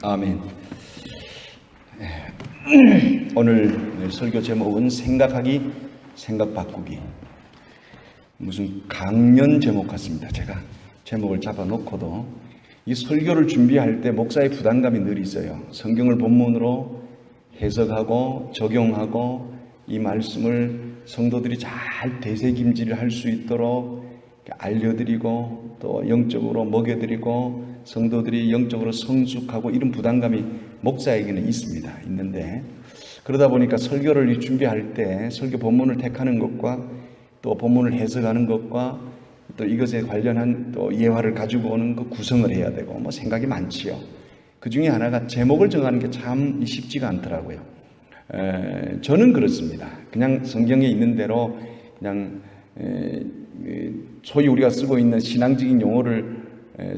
아멘. 오늘 설교 제목은 생각하기, 생각 바꾸기. 무슨 강연 제목 같습니다. 제가 제목을 잡아놓고도 이 설교를 준비할 때 목사의 부담감이 늘 있어요. 성경을 본문으로 해석하고 적용하고 이 말씀을 성도들이 잘 되새김질을 할 수 있도록 알려드리고 또 영적으로 먹여드리고 성도들이 영적으로 성숙하고 이런 부담감이 목사에게는 있는데 그러다 보니까 설교를 준비할 때 설교 본문을 택하는 것과 또 본문을 해석하는 것과 또 이것에 관련한 또 예화를 가지고 오는 그 구성을 해야 되고 뭐 생각이 많지요. 그 중에 하나가 제목을 정하는 게 참 쉽지가 않더라고요. 저는 그렇습니다. 그냥 성경에 있는 대로 그냥 소위 우리가 쓰고 있는 신앙적인 용어를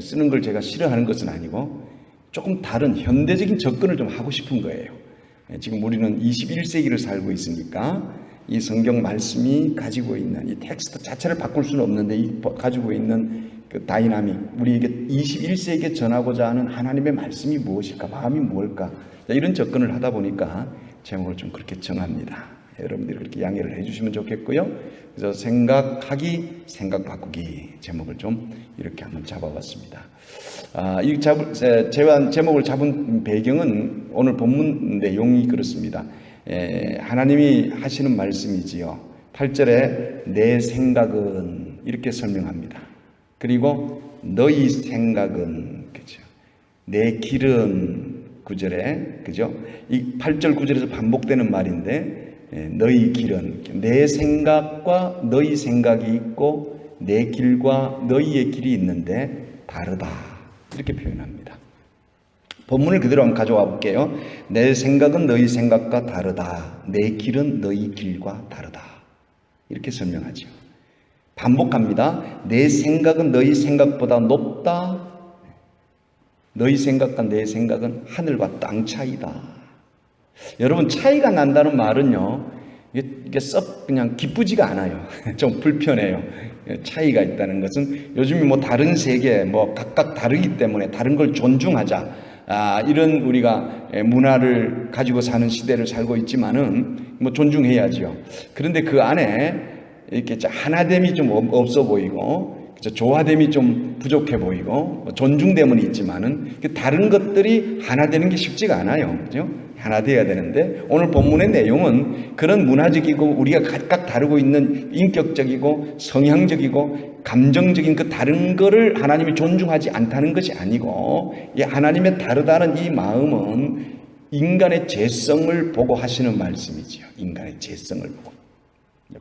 쓰는 걸 제가 싫어하는 것은 아니고 조금 다른 현대적인 접근을 좀 하고 싶은 거예요. 지금 우리는 21세기를 살고 있으니까 이 성경 말씀이 가지고 있는 이 텍스트 자체를 바꿀 수는 없는데 이 가지고 있는 그 다이나믹, 우리에게 21세기에 전하고자 하는 하나님의 말씀이 무엇일까, 마음이 뭘까, 이런 접근을 하다 보니까 제목을 좀 그렇게 정합니다. 여러분들이 그렇게 양해를 해주시면 좋겠고요. 그래서 생각하기, 생각 바꾸기 제목을 좀 이렇게 한번 잡아봤습니다. 제목을 잡은 배경은 오늘 본문 내용이 그렇습니다. 하나님이 하시는 말씀이지요. 8절에 내 생각은 이렇게 설명합니다. 그리고 너희 생각은, 그죠? 내 길은 9절에, 그죠? 이 8절 9절에서 반복되는 말인데 너희 길은, 내 생각과 너희 생각이 있고 내 길과 너희의 길이 있는데 다르다, 이렇게 표현합니다. 본문을 그대로 한번 가져와 볼게요. 내 생각은 너희 생각과 다르다, 내 길은 너희 길과 다르다, 이렇게 설명하죠. 반복합니다. 내 생각은 너희 생각보다 높다, 너희 생각과 내 생각은 하늘과 땅 차이다. 여러분, 차이가 난다는 말은요, 이게 썩 그냥 기쁘지가 않아요. 좀 불편해요. 차이가 있다는 것은 요즘 뭐 다른 세계, 뭐 각각 다르기 때문에 다른 걸 존중하자, 이런 우리가 문화를 가지고 사는 시대를 살고 있지만은 뭐 존중해야죠. 그런데 그 안에 이렇게 하나됨이 좀 없어 보이고, 조화됨이 좀 부족해 보이고, 존중됨은 있지만은 다른 것들이 하나 되는 게 쉽지가 않아요. 그죠? 하나 되어야 되는데 오늘 본문의 내용은 그런 문화적이고 우리가 각각 다르고 있는 인격적이고 성향적이고 감정적인 그 다른 거를 하나님이 존중하지 않다는 것이 아니고, 이 하나님의 다르다는 이 마음은 인간의 죄성을 보고 하시는 말씀이지요. 인간의 죄성을 보고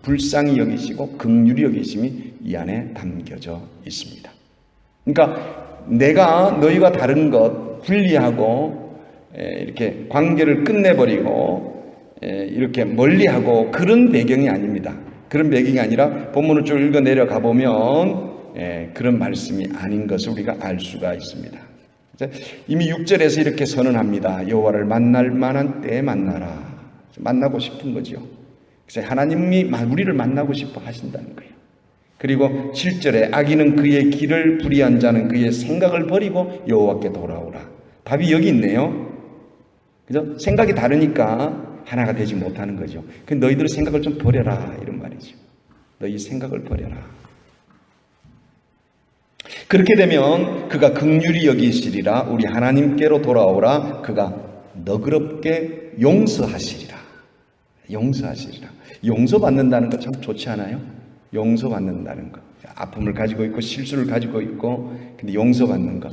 불쌍히 여기시고 긍휼히 여기심이 이 안에 담겨져 있습니다. 그러니까 내가 너희가 다른 것 분리하고 이렇게 관계를 끝내버리고 이렇게 멀리하고 그런 배경이 아닙니다. 그런 배경이 아니라 본문을 쭉 읽어 내려가 보면 그런 말씀이 아닌 것을 우리가 알 수가 있습니다. 이미 6절에서 이렇게 선언합니다. 여호와를 만날 만한 때에 만나라. 만나고 싶은 거죠. 그래서 하나님이 우리를 만나고 싶어 하신다는 거예요. 그리고 7절에 악인은 그의 길을 불의한 자는 그의 생각을 버리고 여호와께 돌아오라. 답이 여기 있네요. 그죠? 생각이 다르니까 하나가 되지 못하는 거죠. 그 너희들의 생각을 좀 버려라, 이런 말이죠. 너희 생각을 버려라. 그렇게 되면 그가 긍휼히 여기시리라. 우리 하나님께로 돌아오라. 그가 너그럽게 용서하시리라. 용서하시리라. 용서받는다는 거 참 좋지 않아요? 용서받는다는 거. 아픔을 가지고 있고 실수를 가지고 있고, 근데 용서받는 거.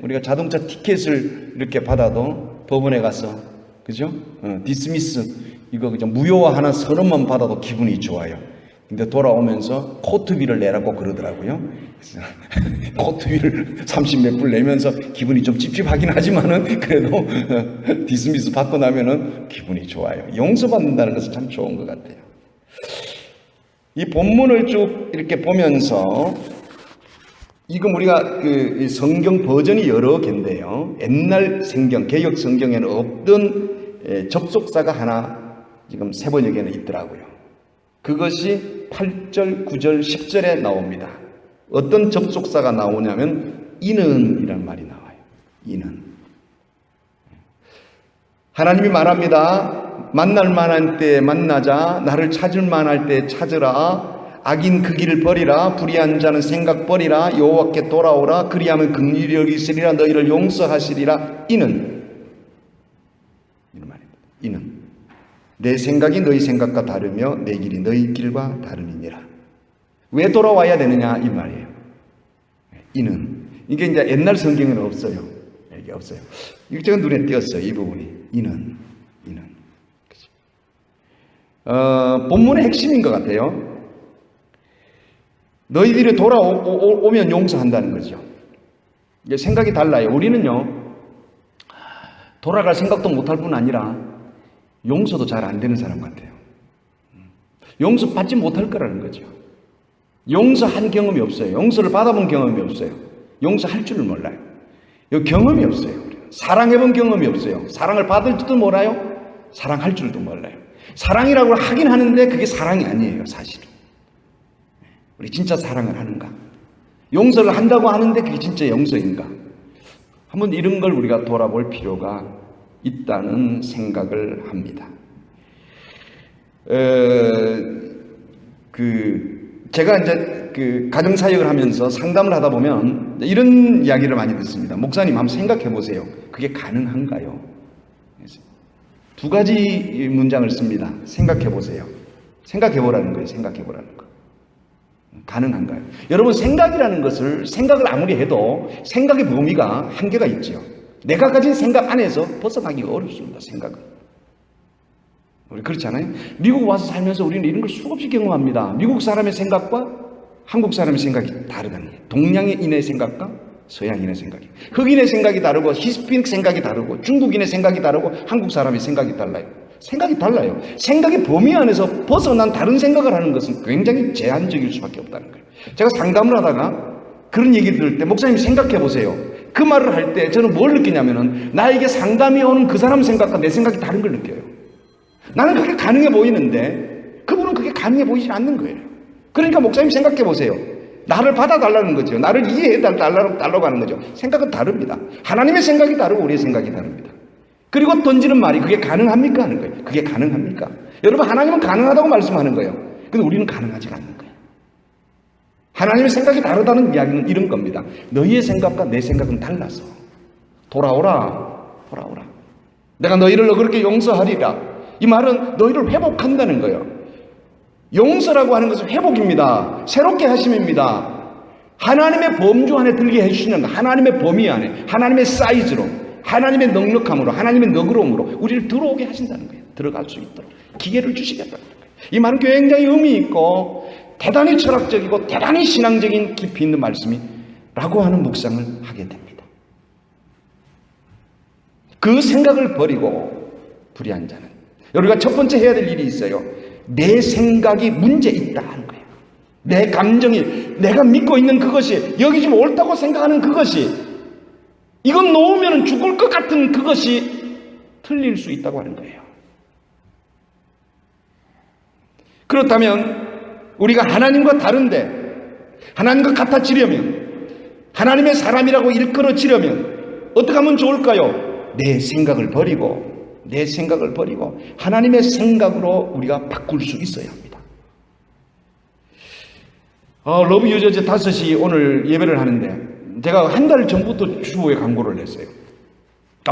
우리가 자동차 티켓을 이렇게 받아도 법원에 가서, 그죠? 디스미스 이거 그냥 무효화 하나 서른만 받아도 기분이 좋아요. 근데 돌아오면서 코트비를 내라고 그러더라고요. 코트비를 30몇 불 내면서 기분이 좀 찝찝하긴 하지만은 그래도 디스미스 받고 나면은 기분이 좋아요. 용서받는다는 것은 참 좋은 것 같아요. 이 본문을 쭉 이렇게 보면서 이건 우리가 그 성경 버전이 여러 개인데요. 옛날 성경, 개역 성경에는 없던 접속사가 하나 지금 세 번역에는 있더라고요. 그것이 8절, 9절, 10절에 나옵니다. 어떤 접속사가 나오냐면 이는이라는 말이 나와요. 이는. 하나님이 말합니다. 만날 만한 때에 만나자. 나를 찾을 만할 때에 찾으라. 악인 그 길을 버리라. 불의한 자는 생각 버리라. 여호와께 돌아오라. 그리하면 긍휼히 여기시리라. 너희를 용서하시리라. 이는. 이런 말입니다. 이는. 내 생각이 너희 생각과 다르며 내 길이 너희 길과 다름이니라. 왜 돌아와야 되느냐 이 말이에요. 이는. 이게 이제 옛날 성경에는 없어요. 이게 없어요. 이게 제가 눈에 띄었어요. 이 부분이. 이는. 본문의 핵심인 것 같아요. 너희들이 돌아오면 용서한다는 거죠. 이게 생각이 달라요. 우리는요, 돌아갈 생각도 못할 뿐 아니라 용서도 잘 안 되는 사람 같아요. 용서받지 못할 거라는 거죠. 용서한 경험이 없어요. 용서를 받아본 경험이 없어요. 용서할 줄을 몰라요. 경험이 없어요. 사랑해본 경험이 없어요. 사랑을 받을 줄도 몰라요. 사랑할 줄도 몰라요. 사랑이라고 하긴 하는데 그게 사랑이 아니에요, 사실은. 우리 진짜 사랑을 하는가? 용서를 한다고 하는데 그게 진짜 용서인가? 한번 이런 걸 우리가 돌아볼 필요가 있다는 생각을 합니다. 제가 이제 가정사역을 하면서 상담을 하다 보면 이런 이야기를 많이 듣습니다. 목사님 한번 생각해 보세요. 그게 가능한가요? 두 가지 문장을 씁니다. 생각해 보세요. 생각해 보라는 거예요. 생각해 보라는 거. 가능한가요? 여러분, 생각이라는 것을 생각을 아무리 해도 생각의 범위가 한계가 있죠. 내가 가진 생각 안에서 벗어나기가 어렵습니다. 생각은. 우리 그렇지 않아요? 미국 와서 살면서 우리는 이런 걸 수없이 경험합니다. 미국 사람의 생각과 한국 사람의 생각이 다르다는 거예요. 동양인의 생각과 서양인의 생각이. 흑인의 생각이 다르고 히스패닉 생각이 다르고 중국인의 생각이 다르고 한국 사람의 생각이 달라요. 생각이 달라요. 생각의 범위 안에서 벗어난 다른 생각을 하는 것은 굉장히 제한적일 수밖에 없다는 거예요. 제가 상담을 하다가 그런 얘기 들을 때 목사님 생각해 보세요. 그 말을 할 때 저는 뭘 느끼냐면은 나에게 상담이 오는 그 사람 생각과 내 생각이 다른 걸 느껴요. 나는 그게 가능해 보이는데 그분은 그게 가능해 보이지 않는 거예요. 그러니까 목사님 생각해 보세요. 나를 받아달라는 거죠. 나를 이해해달라고 하는 거죠. 생각은 다릅니다. 하나님의 생각이 다르고 우리의 생각이 다릅니다. 그리고 던지는 말이 그게 가능합니까? 하는 거예요. 그게 가능합니까? 여러분, 하나님은 가능하다고 말씀하는 거예요. 근데 우리는 가능하지가 않는 거예요. 하나님의 생각이 다르다는 이야기는 이런 겁니다. 너희의 생각과 내 생각은 달라서 돌아오라. 내가 너희를 그렇게 용서하리라. 이 말은 너희를 회복한다는 거예요. 용서라고 하는 것은 회복입니다. 새롭게 하심입니다. 하나님의 범주 안에 들게 해주시는 하나님의 범위 안에, 하나님의 사이즈로, 하나님의 넉넉함으로, 하나님의 너그러움으로 우리를 들어오게 하신다는 거예요. 들어갈 수 있도록 기회를 주시겠다는 거예요. 이 말은 굉장히 의미 있고 대단히 철학적이고 대단히 신앙적인 깊이 있는 말씀이라고 하는 묵상을 하게 됩니다. 그 생각을 버리고 불의한 자는, 우리가 첫 번째 해야 될 일이 있어요. 내 생각이 문제 있다 하는 거예요. 내 감정이, 내가 믿고 있는 그것이, 여기 지금 옳다고 생각하는 그것이, 이건 놓으면 죽을 것 같은 그것이 틀릴 수 있다고 하는 거예요. 그렇다면 우리가 하나님과 다른데 하나님과 같아지려면, 하나님의 사람이라고 일컬어지려면 어떻게 하면 좋을까요? 내 생각을 버리고 하나님의 생각으로 우리가 바꿀 수 있어야 합니다. 러브 유저즈 5시 오늘 예배를 하는데 제가 한 달 전부터 주호에 광고를 냈어요.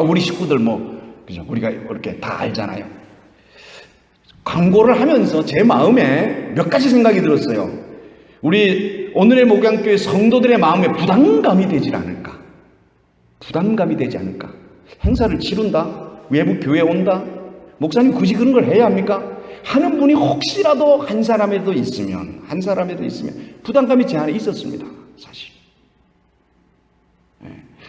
우리 식구들 그죠? 우리가 이렇게 다 알잖아요. 광고를 하면서 제 마음에 몇 가지 생각이 들었어요. 우리 오늘의 목양교회 성도들의 마음에 부담감이 되지 않을까? 행사를 치른다? 외부 교회 온다? 목사님 굳이 그런 걸 해야 합니까? 하는 분이 혹시라도 한 사람에도 있으면 부담감이 제 안에 있었습니다. 사실.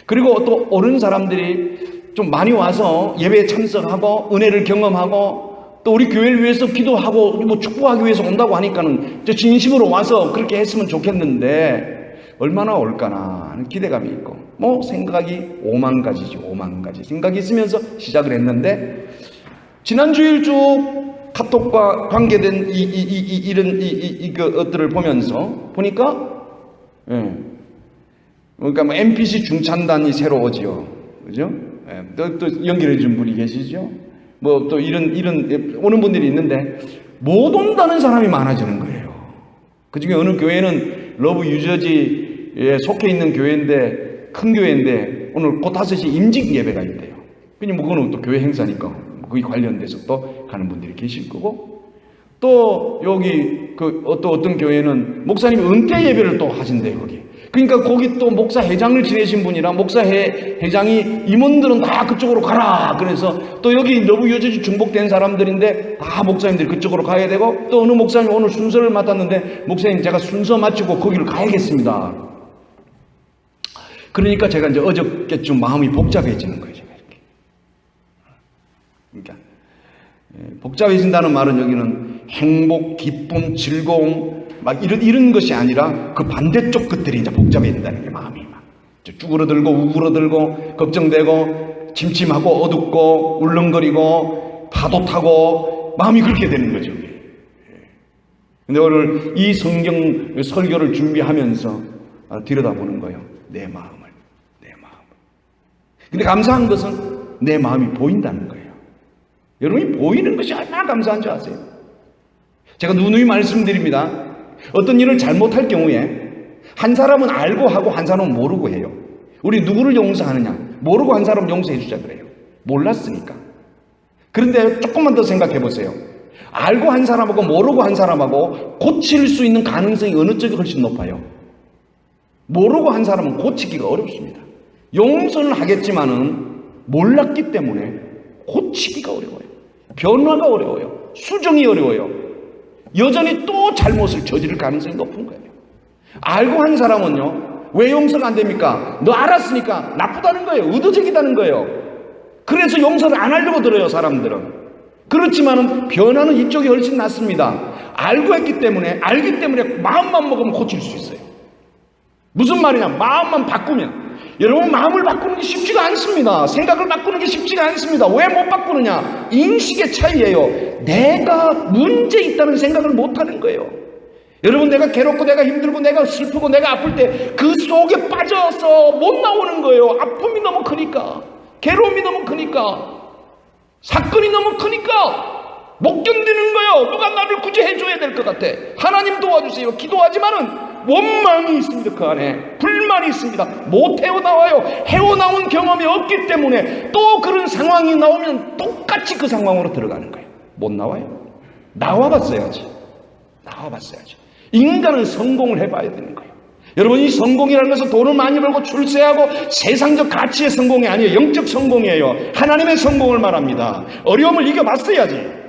그리고 또 오는 사람들이 좀 많이 와서 예배에 참석하고 은혜를 경험하고 또 우리 교회를 위해서 기도하고 뭐 축복하기 위해서 온다고 하니까는 진심으로 와서 그렇게 했으면 좋겠는데 얼마나 올까나 하는 기대감이 있고 뭐 생각이 5만 가지죠. 5만 가지 생각이 있으면서 시작을 했는데 지난 주일 쭉 카톡과 관계된 이런 것들을 보면서 보니까 그러니까 뭐 NPC 중찬단이 새로 오지요. 그죠? 또 연결해 준 분이 계시죠? 뭐 또 이런 오는 분들이 있는데 못 온다는 사람이 많아지는 거예요. 그 중에 어느 교회는 러브 유저지에 속해 있는 교회인데 큰 교회인데 오늘 곧 5시 임직 예배가 있대요. 그냥 뭐 그거는 또 교회 행사니까 거기 관련돼서 또 가는 분들이 계실 거고 또 여기 그 어떤 교회는 목사님이 은퇴 예배를 또 하신대요. 거기. 그러니까 거기 또 목사 회장을 지내신 분이라 목사 회장이 임원들은 다 그쪽으로 가라. 그래서 또 여기 러브 유저지 중복된 사람들인데 다 목사님들이 그쪽으로 가야 되고 또 어느 목사님 오늘 순서를 맡았는데 목사님 제가 순서 마치고 거기를 가야겠습니다. 그러니까 제가 이제 어저께쯤 마음이 복잡해지는 거예요. 제가 이렇게. 그러니까 복잡해진다는 말은 여기는 행복, 기쁨, 즐거움 막 이런 것이 아니라 그 반대쪽 것들이 이제 복잡해진다는 게 마음이 막 쭈그러들고 우그러들고 걱정되고 침침하고 어둡고 울렁거리고 파도 타고 마음이 그렇게 되는 거죠. 근데 오늘 이 성경 설교를 준비하면서 들여다보는 거예요. 내 마음을. 근데 감사한 것은 내 마음이 보인다는 거예요. 여러분이 보이는 것이 얼마나 감사한 줄 아세요? 제가 누누이 말씀드립니다. 어떤 일을 잘못할 경우에 한 사람은 알고 하고 한 사람은 모르고 해요. 우리 누구를 용서하느냐? 모르고 한 사람 용서해 주자 그래요. 몰랐으니까. 그런데 조금만 더 생각해 보세요. 알고 한 사람하고 모르고 한 사람하고 고칠 수 있는 가능성이 어느 쪽이 훨씬 높아요? 모르고 한 사람은 고치기가 어렵습니다. 용서는 하겠지만은 몰랐기 때문에 고치기가 어려워요. 변화가 어려워요. 수정이 어려워요. 여전히 또 잘못을 저지를 가능성이 높은 거예요. 알고 한 사람은요, 왜 용서가 안 됩니까? 너 알았으니까 나쁘다는 거예요. 의도적이다는 거예요. 그래서 용서를 안 하려고 들어요, 사람들은. 그렇지만은 변화는 이쪽이 훨씬 낫습니다. 알기 때문에 마음만 먹으면 고칠 수 있어요. 무슨 말이냐? 마음만 바꾸면. 여러분, 마음을 바꾸는 게 쉽지가 않습니다. 생각을 바꾸는 게 쉽지가 않습니다. 왜 못 바꾸느냐? 인식의 차이예요. 내가 문제 있다는 생각을 못 하는 거예요. 여러분, 내가 괴롭고 내가 힘들고 내가 슬프고 내가 아플 때 그 속에 빠져서 못 나오는 거예요. 아픔이 너무 크니까, 괴로움이 너무 크니까, 사건이 너무 크니까 못 견디는 거예요. 누가 나를 굳이 해줘야 될 것 같아. 하나님 도와주세요. 기도하지만은 원망이 있습니다. 그 안에 불만이 있습니다. 못 헤어나와요. 헤어나온 경험이 없기 때문에 또 그런 상황이 나오면 똑같이 그 상황으로 들어가는 거예요. 못 나와요. 나와봤어야지. 인간은 성공을 해봐야 되는 거예요. 여러분, 이 성공이라는 것은 돈을 많이 벌고 출세하고 세상적 가치의 성공이 아니에요. 영적 성공이에요. 하나님의 성공을 말합니다. 어려움을 이겨봤어야지.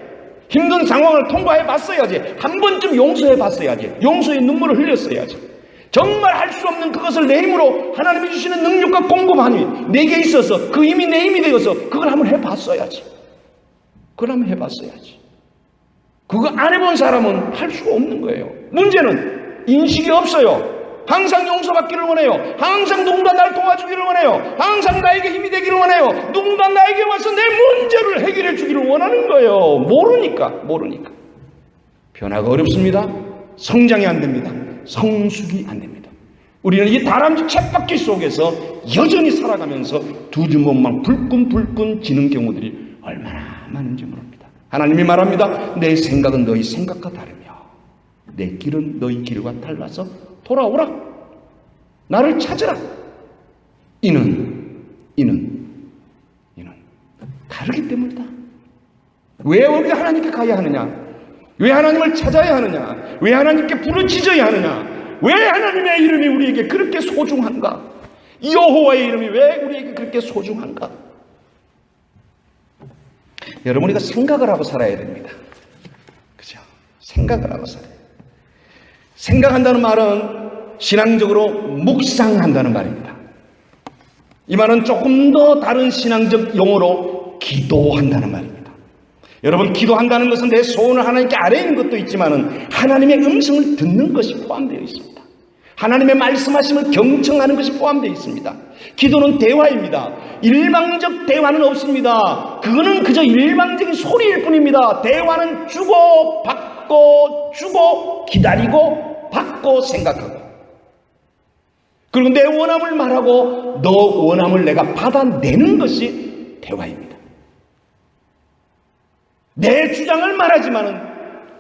힘든 상황을 통과해 봤어야지. 한 번쯤 용서해 봤어야지. 용서의 눈물을 흘렸어야지. 정말 할 수 없는 그것을 내 힘으로 하나님이 주시는 능력과 공급하니 내게 있어서 그 힘이 내 힘이 되어서 그걸 한번 해봤어야지. 그거 안 해본 사람은 할 수가 없는 거예요. 문제는 인식이 없어요. 항상 용서받기를 원해요. 항상 누군가 나를 도와주기를 원해요. 항상 나에게 힘이 되기를 원해요. 누군가 나에게 와서 내 문제를 해결해 주기를 원하는 거예요. 모르니까. 변화가 어렵습니다. 성장이 안 됩니다. 성숙이 안 됩니다. 우리는 이 다람쥐 쳇바퀴 속에서 여전히 살아가면서 두 주먹만 불끈불끈 지는 경우들이 얼마나 많은지 모릅니다. 하나님이 말합니다. 내 생각은 너희 생각과 다르며 내 길은 너희 길과 달라서 돌아오라. 나를 찾으라. 이는 다르기 때문이다. 왜 우리가 하나님께 가야 하느냐? 왜 하나님을 찾아야 하느냐? 왜 하나님께 부르짖어야 하느냐? 왜 하나님의 이름이 우리에게 그렇게 소중한가? 여호와의 이름이 왜 우리에게 그렇게 소중한가? 여러분, 우리가 생각을 하고 살아야 됩니다. 그죠? 생각을 하고 살아요. 생각한다는 말은 신앙적으로 묵상한다는 말입니다. 이 말은 조금 더 다른 신앙적 용어로 기도한다는 말입니다. 여러분, 기도한다는 것은 내 소원을 하나님께 아뢰는 것도 있지만은 하나님의 음성을 듣는 것이 포함되어 있습니다. 하나님의 말씀하심을 경청하는 것이 포함되어 있습니다. 기도는 대화입니다. 일방적 대화는 없습니다. 그거는 그저 일방적인 소리일 뿐입니다. 대화는 주고 받고 주고 기다리고 받고 생각하고, 그리고 내 원함을 말하고 너 원함을 내가 받아내는 것이 대화입니다. 내 주장을 말하지만은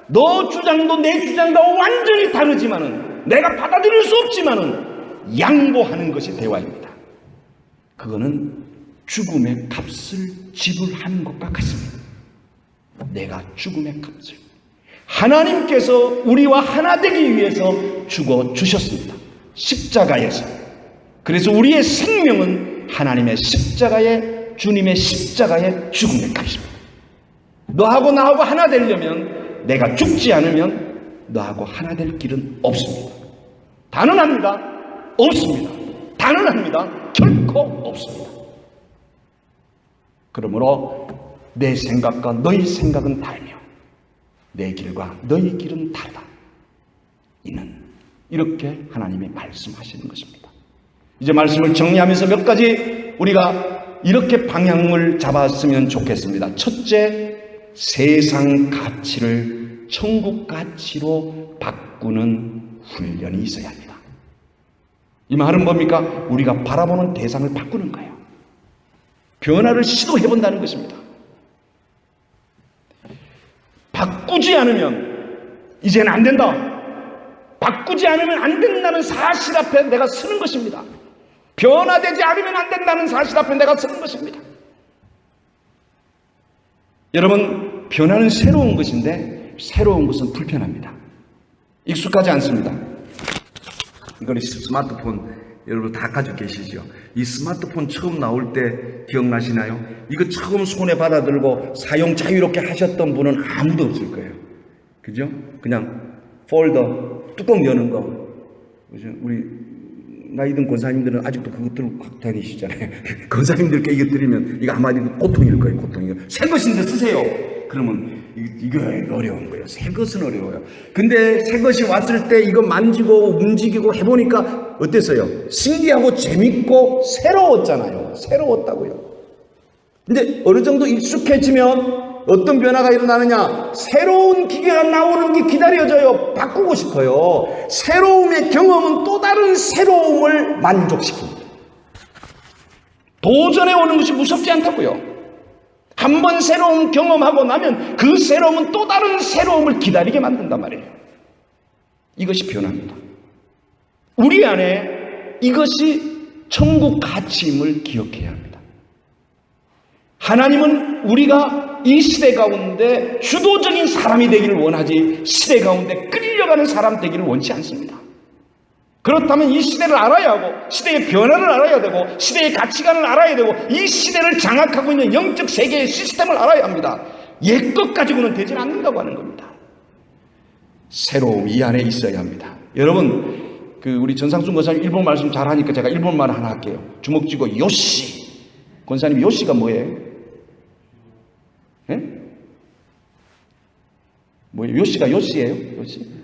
너 주장도 내 주장과 완전히 다르지만은 내가 받아들일 수 없지만은 양보하는 것이 대화입니다. 그거는 죽음의 값을 지불하는 것과 같습니다. 내가 죽음의 값을 하나님께서 우리와 하나 되기 위해서 죽어 주셨습니다. 십자가에서. 그래서 우리의 생명은 하나님의 십자가의, 주님의 십자가의 죽음의 값입니다. 너하고 나하고 하나 되려면, 내가 죽지 않으면 너하고 하나 될 길은 없습니다. 단언합니다. 없습니다. 단언합니다. 결코 없습니다. 그러므로 내 생각과 너희 생각은 다르며 내 길과 너희 길은 다르다. 이는 이렇게 하나님이 말씀하시는 것입니다. 이제 말씀을 정리하면서 몇 가지 우리가 이렇게 방향을 잡았으면 좋겠습니다. 첫째, 세상 가치를 천국 가치로 바꾸는 훈련이 있어야 합니다. 이 말은 뭡니까? 우리가 바라보는 대상을 바꾸는 거예요. 변화를 시도해본다는 것입니다. 바꾸지 않으면 이제는 안 된다. 바꾸지 않으면 안 된다는 사실 앞에 내가 서는 것입니다. 변화되지 않으면 안 된다는 사실 앞에 내가 서는 것입니다. 여러분, 변화는 새로운 것인데 새로운 것은 불편합니다. 익숙하지 않습니다. 이건 스마트폰 여러분 다 가지고 계시죠? 이 스마트폰 처음 나올 때 기억나시나요? 이거 처음 손에 받아들고 사용 자유롭게 하셨던 분은 아무도 없을 거예요. 그죠? 그냥 폴더 뚜껑 여는 거. 우리 나이 든 권사님들은 아직도 그것 들고 다니시잖아요. 권사님들께 이거 드리면 이거 아마 고통일 거예요. 고통이고. 새 것인데 쓰세요. 그러면 이거 어려운 거예요. 새 것은 어려워요. 근데 새 것이 왔을 때 이거 만지고 움직이고 해보니까 어땠어요? 신기하고 재밌고 새로웠잖아요. 새로웠다고요. 근데 어느 정도 익숙해지면 어떤 변화가 일어나느냐? 새로운 기계가 나오는 게 기다려져요. 바꾸고 싶어요. 새로움의 경험은 또 다른 새로움을 만족시킵니다. 도전해 오는 것이 무섭지 않다고요. 한 번 새로운 경험하고 나면 그 새로움은 또 다른 새로움을 기다리게 만든단 말이에요. 이것이 변화입니다. 우리 안에 이것이 천국 가치임을 기억해야 합니다. 하나님은 우리가 이 시대 가운데 주도적인 사람이 되기를 원하지 시대 가운데 끌려가는 사람 되기를 원치 않습니다. 그렇다면 이 시대를 알아야 하고 시대의 변화를 알아야 되고 시대의 가치관을 알아야 되고 이 시대를 장악하고 있는 영적 세계의 시스템을 알아야 합니다. 옛것 가지고는 되지 않는다고 하는 겁니다. 새로움이 이 안에 있어야 합니다. 여러분, 우리 전상순 권사님 일본 말씀 잘하니까 제가 일본말 하나 할게요. 주먹 쥐고 요시. 권사님 요시가 뭐예요? 예? 뭐예요? 요시가 요시예요? 요시?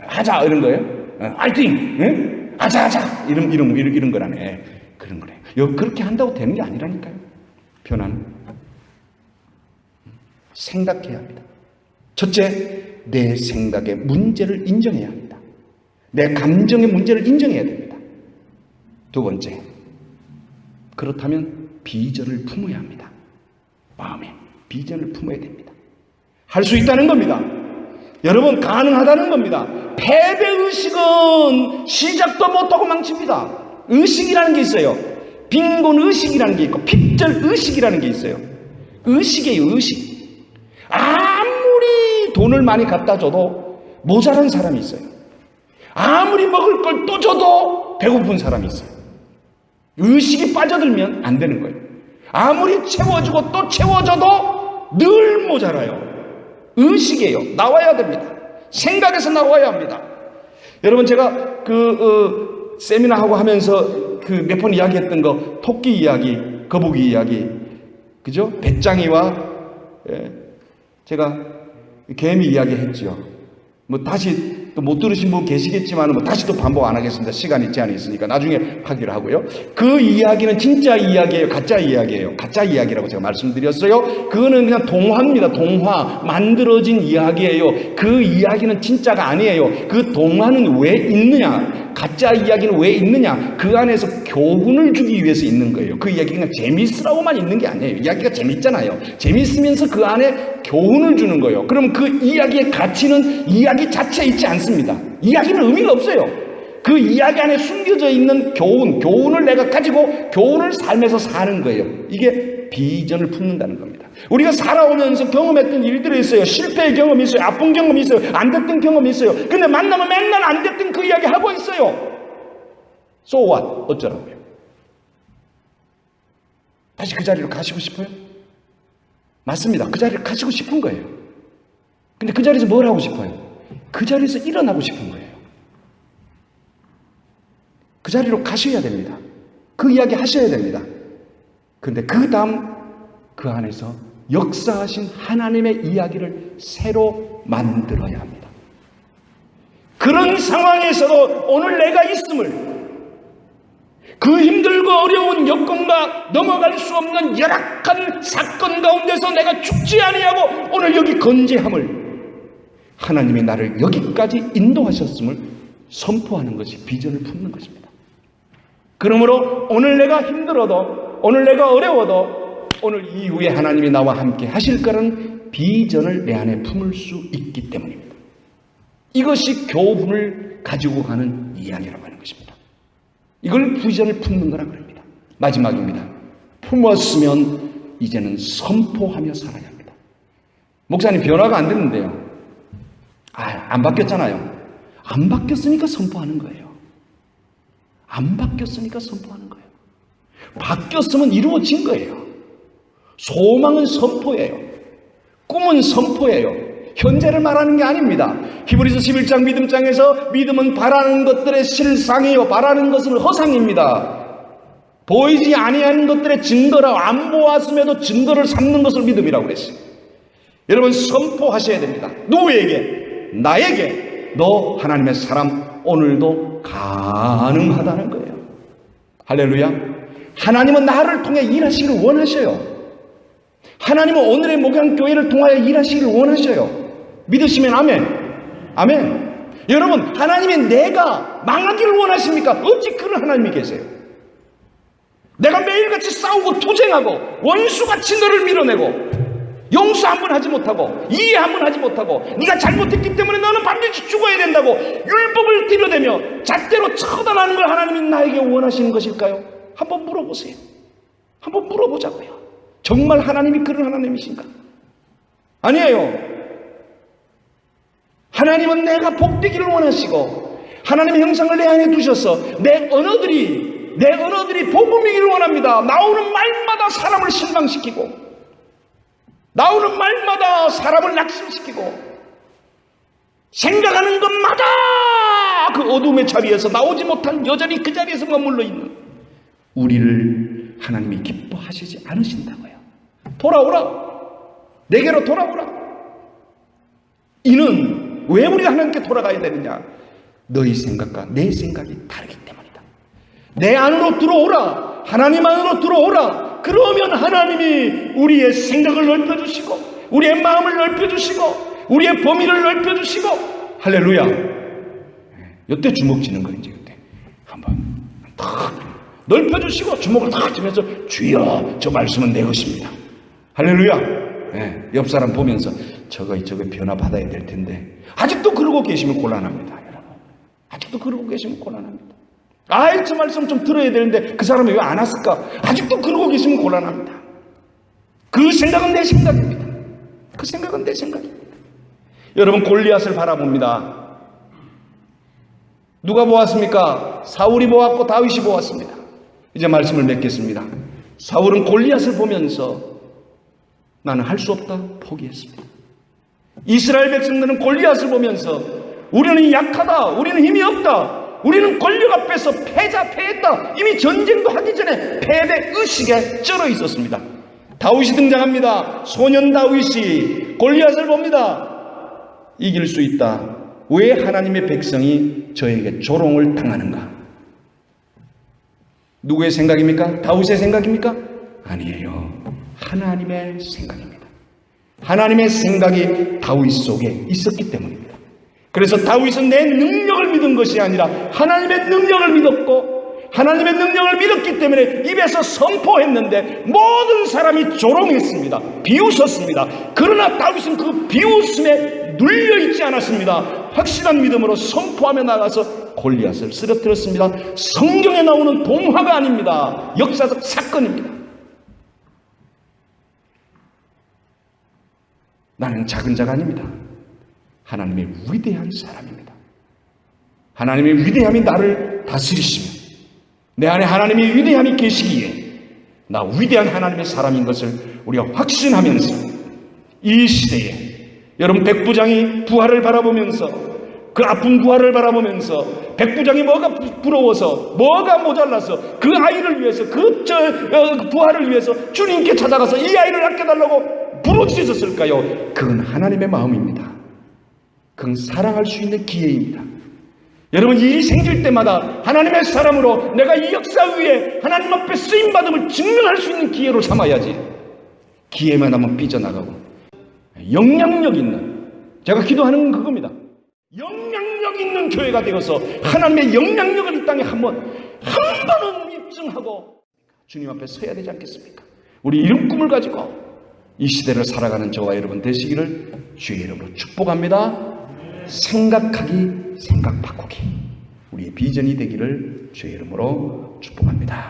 하자 이런 거예요? 파이팅! 예? 하자 이런 거라네. 그런 거래요. 그렇게 한다고 되는 게 아니라니까요. 변화는 생각해야 합니다. 첫째, 내 생각의 문제를 인정해야 합니다. 내 감정의 문제를 인정해야 됩니다. 두 번째, 그렇다면 비전을 품어야 합니다. 마음에 비전을 품어야 됩니다. 할 수 있다는 겁니다. 여러분, 가능하다는 겁니다. 패배의식은 시작도 못하고 망칩니다. 의식이라는 게 있어요. 빈곤의식이라는 게 있고 핍절의식이라는 게 있어요. 의식이에요. 의식. 아무리 돈을 많이 갖다 줘도 모자란 사람이 있어요. 아무리 먹을 걸 또 줘도 배고픈 사람이 있어요. 의식이 빠져들면 안 되는 거예요. 아무리 채워주고 또 채워줘도 늘 모자라요. 의식이에요. 나와야 됩니다. 생각에서 나와야 합니다. 여러분, 제가 세미나 하고 하면서 몇 번 이야기했던 거, 토끼 이야기, 거북이 이야기, 그죠? 배짱이와 제가 개미 이야기 했죠. 다시 또 못 들으신 분 계시겠지만 다시 또 반복 안 하겠습니다. 시간이 제한이 있으니까 나중에 하기로 하고요. 그 이야기는 진짜 이야기예요, 가짜 이야기예요. 가짜 이야기라고 제가 말씀드렸어요. 그거는 그냥 동화입니다. 동화, 만들어진 이야기예요. 그 이야기는 진짜가 아니에요. 그 동화는 왜 있느냐, 가짜 이야기는 왜 있느냐, 그 안에서 교훈을 주기 위해서 있는 거예요. 그 이야기가 그냥 재밌으라고만 있는 게 아니에요. 이야기가 재밌잖아요. 재밌으면서 그 안에 교훈을 주는 거예요. 그럼 그 이야기의 가치는 이야기 자체에 있지 않습니다. 이야기는 의미가 없어요. 그 이야기 안에 숨겨져 있는 교훈을 내가 가지고 교훈을 삶에서 사는 거예요. 이게 비전을 품는다는 겁니다. 우리가 살아오면서 경험했던 일들이 있어요. 실패의 경험이 있어요. 아픈 경험이 있어요. 안 됐던 경험이 있어요. 근데 만나면 맨날 안 됐던 그 이야기 하고 있어요. So what? 어쩌라고요? 다시 그 자리로 가시고 싶어요? 맞습니다. 그 자리를 가시고 싶은 거예요. 근데 그 자리에서 뭘 하고 싶어요? 그 자리에서 일어나고 싶은 거예요. 그 자리로 가셔야 됩니다. 그 이야기 하셔야 됩니다. 근데 그 다음 그 안에서 역사하신 하나님의 이야기를 새로 만들어야 합니다. 그런 상황에서도 오늘 내가 있음을, 그 힘들고 어려운 여건과 넘어갈 수 없는 열악한 사건 가운데서 내가 죽지 아니하고 오늘 여기 건재함을, 하나님이 나를 여기까지 인도하셨음을 선포하는 것이 비전을 품는 것입니다. 그러므로 오늘 내가 힘들어도, 오늘 내가 어려워도 오늘 이후에 하나님이 나와 함께 하실 거라는 비전을 내 안에 품을 수 있기 때문입니다. 이것이 교훈을 가지고 가는 이야기라고 하는 것입니다. 이걸 비전을 품는 거라고 합니다. 마지막입니다. 품었으면 이제는 선포하며 살아야 합니다. 목사님, 변화가 안 됐는데요. 안 바뀌었잖아요. 안 바뀌었으니까 선포하는 거예요. 안 바뀌었으니까 선포하는 거예요. 바뀌었으면 이루어진 거예요. 소망은 선포예요. 꿈은 선포예요. 현재를 말하는 게 아닙니다. 히브리서 11장 믿음장에서 믿음은 바라는 것들의 실상이요, 바라는 것은 허상입니다. 보이지 아니하는 것들의 증거라, 안 보았음에도 증거를 삼는 것을 믿음이라고 그랬어요. 여러분, 선포하셔야 됩니다. 누구에게? 나에게 너 하나님의 사람 오늘도 가능하다는 거예요. 할렐루야. 하나님은 나를 통해 일하시기를 원하셔요. 하나님은 오늘의 목양교회를 통하여 일하시기를 원하셔요. 믿으시면 아멘. 아멘. 여러분, 하나님이 내가 망하기를 원하십니까? 어찌 그런 하나님이 계세요? 내가 매일같이 싸우고 투쟁하고 원수같이 너를 밀어내고 용서 한 번 하지 못하고 이해 한 번 하지 못하고 네가 잘못했기 때문에 너는 반드시 죽어야 된다고 율법을 들여대며 잣대로 처단하는 걸 하나님이 나에게 원하시는 것일까요? 한번 물어보세요. 한번 물어보자고요. 정말 하나님이 그런 하나님이신가? 아니에요. 하나님은 내가 복되기를 원하시고 하나님의 형상을 내 안에 두셔서 내 언어들이 복음이기를 원합니다. 나오는 말마다 사람을 실망시키고 나오는 말마다 사람을 낙심시키고 생각하는 것마다 그 어둠의 자리에서 나오지 못한 여전히 그 자리에서 머물러 있는 우리를 하나님이 기뻐하시지 않으신다고요. 돌아오라. 내게로 돌아오라. 이는 왜 우리가 하나님께 돌아가야 되느냐? 너희 생각과 내 생각이 다르기 때문이다. 내 안으로 들어오라. 하나님 안으로 들어오라. 그러면 하나님이 우리의 생각을 넓혀주시고 우리의 마음을 넓혀주시고 우리의 범위를 넓혀주시고 할렐루야. 이때 주먹 쥐는 거예요. 이제 이때 한번 탁 넓혀주시고 주먹을 탁 쥐면서 주여 저 말씀은 내 것입니다. 할렐루야. 옆 사람 보면서 저거 변화 받아야 될 텐데 아직도 그러고 계시면 곤란합니다. 여러분. 아직도 그러고 계시면 곤란합니다. 저 말씀 좀 들어야 되는데 그 사람이 왜 안 왔을까? 아직도 그러고 계시면 곤란합니다. 그 생각은 내 생각입니다. 그 생각은 내 생각입니다. 여러분, 골리앗을 바라봅니다. 누가 보았습니까? 사울이 보았고 다윗이 보았습니다. 이제 말씀을 맺겠습니다. 사울은 골리앗을 보면서 나는 할 수 없다 포기했습니다. 이스라엘 백성들은 골리앗을 보면서 우리는 약하다, 우리는 힘이 없다, 우리는 권력 앞에서 패했다. 이미 전쟁도 하기 전에 패배 의식에 쩔어 있었습니다. 다윗이 등장합니다. 소년 다윗이 골리앗을 봅니다. 이길 수 있다. 왜 하나님의 백성이 저에게 조롱을 당하는가? 누구의 생각입니까? 다윗의 생각입니까? 아니에요. 하나님의 생각입니다. 하나님의 생각이 다윗 속에 있었기 때문입니다. 그래서 다윗은 내 능력을 믿은 것이 아니라 하나님의 능력을 믿었고, 하나님의 능력을 믿었기 때문에 입에서 선포했는데 모든 사람이 조롱했습니다. 비웃었습니다. 그러나 다윗은 그 비웃음에 눌려있지 않았습니다. 확실한 믿음으로 선포하며 나가서 골리앗을 쓰러뜨렸습니다. 성경에 나오는 동화가 아닙니다. 역사적 사건입니다. 나는 작은 자가 아닙니다. 하나님의 위대한 사람입니다. 하나님의 위대함이 나를 다스리시며 내 안에 하나님의 위대함이 계시기에 나 위대한 하나님의 사람인 것을 우리가 확신하면서 이 시대에 여러분 백부장이 부활을 바라보면서 그 아픈 부활을 바라보면서 백부장이 뭐가 부러워서 뭐가 모자라서 그 아이를 위해서 그 부활을 위해서 주님께 찾아가서 이 아이를 아껴달라고 부르짖었을까요? 그건 하나님의 마음입니다. 그건 사랑할 수 있는 기회입니다. 여러분 일이 생길 때마다 하나님의 사람으로 내가 이 역사 위에 하나님 앞에 쓰임받음을 증명할 수 있는 기회로 삼아야지. 기회만 하면 삐져나가고 영향력 있는, 제가 기도하는 건 그겁니다. 영향력 있는 교회가 되어서 하나님의 영향력을 이 땅에 한 번은 입증하고 주님 앞에 서야 되지 않겠습니까? 우리 이런 꿈을 가지고 이 시대를 살아가는 저와 여러분 되시기를 주의 이름으로 축복합니다. 생각하기, 생각 바꾸기, 우리의 비전이 되기를 주의 이름으로 축복합니다.